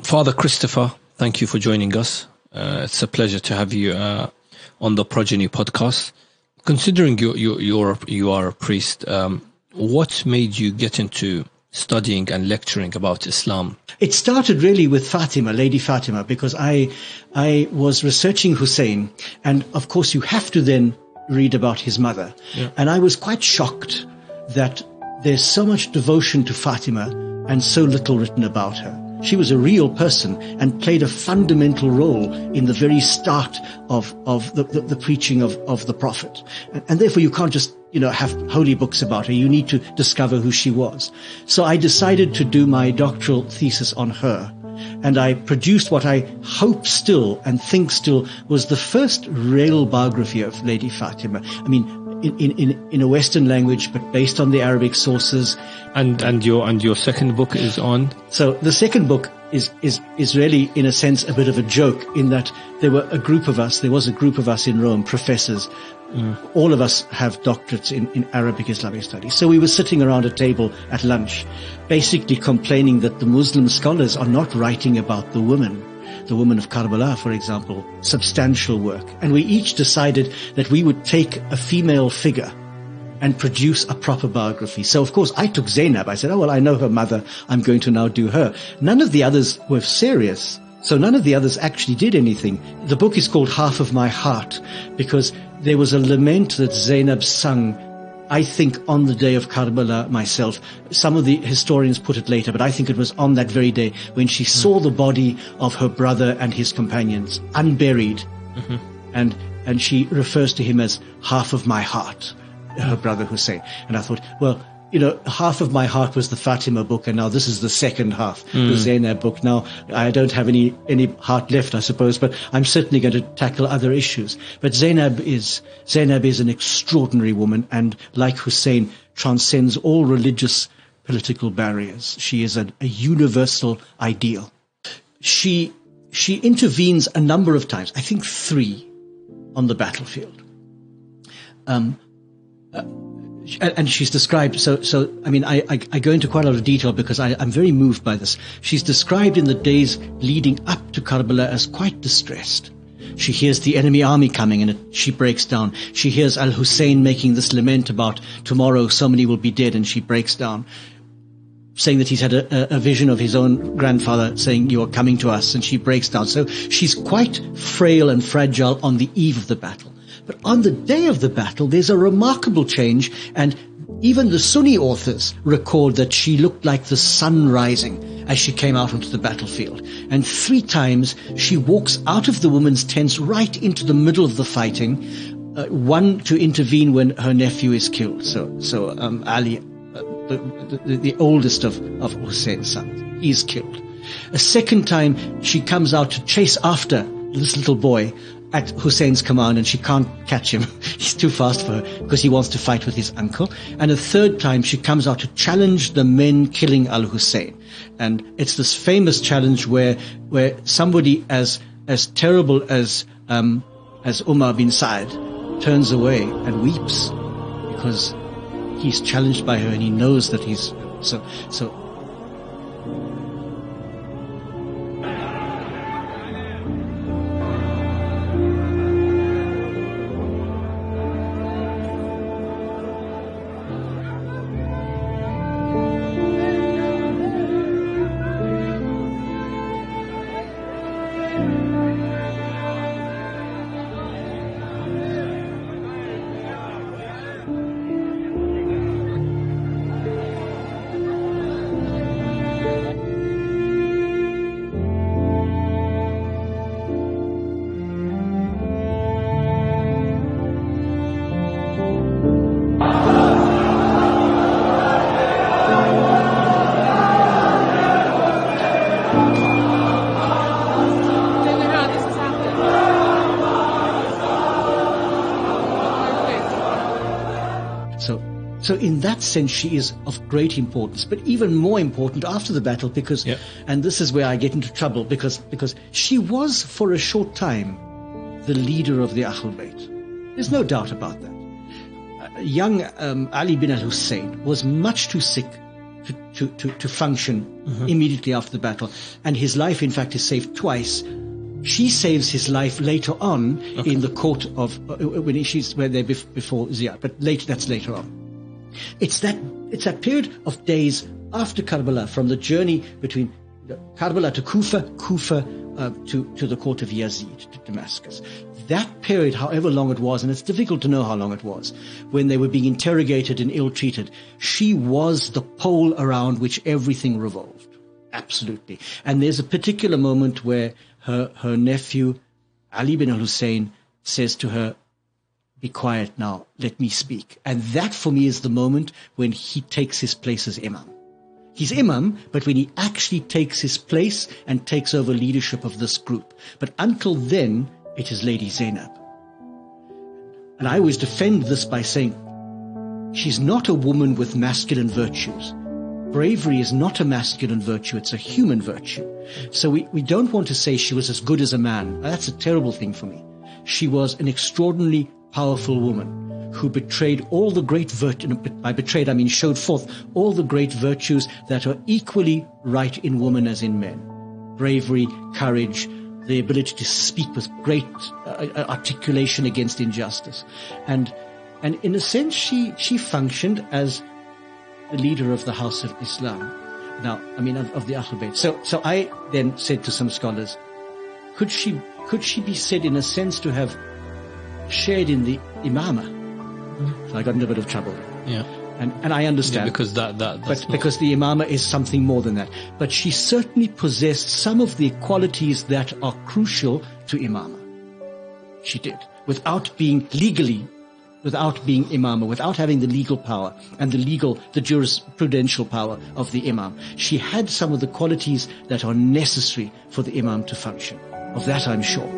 Father Christopher, thank you for joining us. It's a pleasure to have you on the Progeny podcast. Considering you are a priest, what made you get into studying and lecturing about Islam? It started really with Fatima, Lady Fatima, because I was researching Hussein, and of course you have to then read about his mother. Yeah. And I was quite shocked that there's so much devotion to Fatima and so little written about her. She was a real person and played a fundamental role in the very start of the preaching of the Prophet. And therefore you can't just, have holy books about her. You need to discover who she was. So I decided to do my doctoral thesis on her. And I produced what I hope still and think still was the first real biography of Lady Fatima. I mean, in a Western language, but based on the Arabic sources. And your second book is on? So the second book is really, in a sense, a bit of a joke, in that there was a group of us in Rome, professors. All of us have doctorates in Arabic Islamic studies. So we were sitting around a table at lunch, basically complaining that the Muslim scholars are not writing about the women of Karbala, for example, substantial work. And we each decided that we would take a female figure and produce a proper biography. So, of course, I took Zainab. I said, I know her mother. I'm going to now do her. None of the others were serious. So none of the others actually did anything. The book is called Half of My Heart because there was a lament that Zainab sung, I think, on the day of Karbala myself. Some of the historians put it later, but I think it was on that very day when she saw the body of her brother and his companions unburied. And she refers to him as half of my heart, her brother Hussein. And I thought, half of my heart was the Fatima book, and now this is the second half, the Zainab book. Now, I don't have any heart left, I suppose, but I'm certainly going to tackle other issues. But Zainab is an extraordinary woman, and like Hussein, transcends all religious, political barriers. She is a universal ideal. She intervenes a number of times, I think 3, on the battlefield. And she's described, I go into quite a lot of detail because I'm very moved by this. She's described in the days leading up to Karbala as quite distressed. She hears the enemy army coming and she breaks down. She hears Al-Hussein making this lament about tomorrow so many will be dead, and she breaks down, saying that he's had a vision of his own grandfather saying, you are coming to us, and she breaks down. So she's quite frail and fragile on the eve of the battle. But on the day of the battle, there's a remarkable change, and even the Sunni authors record that she looked like the sun rising as she came out onto the battlefield. And 3 times she walks out of the women's tents right into the middle of the fighting, one to intervene when her nephew is killed. So Ali, the oldest of Hussein's sons, he's killed. A second time she comes out to chase after this little boy at Hussein's command, and she can't catch him. He's too fast for her because he wants to fight with his uncle. And a third time she comes out to challenge the men killing Al-Hussein. And it's this famous challenge where somebody as terrible as Umar bin Sa'd turns away and weeps because he's challenged by her and he knows that he's so. So in that sense, she is of great importance, but even more important after the battle because, and this is where I get into trouble, because she was for a short time the leader of the Ahlul Bayt. There's no doubt about that. Young Ali bin al-Hussein was much too sick to function immediately after the battle. And his life, in fact, is saved twice. She saves his life later on in the court of when they're before Ziyad, but that's later on. It's that period of days after Karbala, from the journey between Karbala to Kufa to the court of Yazid, to Damascus. That period, however long it was, and it's difficult to know how long it was, when they were being interrogated and ill-treated, she was the pole around which everything revolved. Absolutely. And there's a particular moment where her nephew, Ali bin al-Hussein, says to her, "Be quiet now, let me speak." And that for me is the moment when he takes his place as imam. He's imam, but when he actually takes his place and takes over leadership of this group. But until then, it is Lady Zainab. And I always defend this by saying, she's not a woman with masculine virtues. Bravery is not a masculine virtue, it's a human virtue. So we don't want to say she was as good as a man. That's a terrible thing for me. She was an extraordinarily powerful woman who betrayed all the great virtues. By betrayed, I mean showed forth all the great virtues that are equally right in women as in men. Bravery, courage, the ability to speak with great articulation against injustice. And in a sense, she functioned as the leader of the House of Islam. Now, I mean, of the Ahlul Bayt. So I then said to some scholars, could she be said in a sense to have shared in the imamah? So I got into a bit of trouble. Yeah. And I understand. Yeah, because because the imamah is something more than that. But she certainly possessed some of the qualities that are crucial to imamah. She did. Without being imamah, without having the legal power and the jurisprudential power of the imam. She had some of the qualities that are necessary for the imam to function. Of that I'm sure.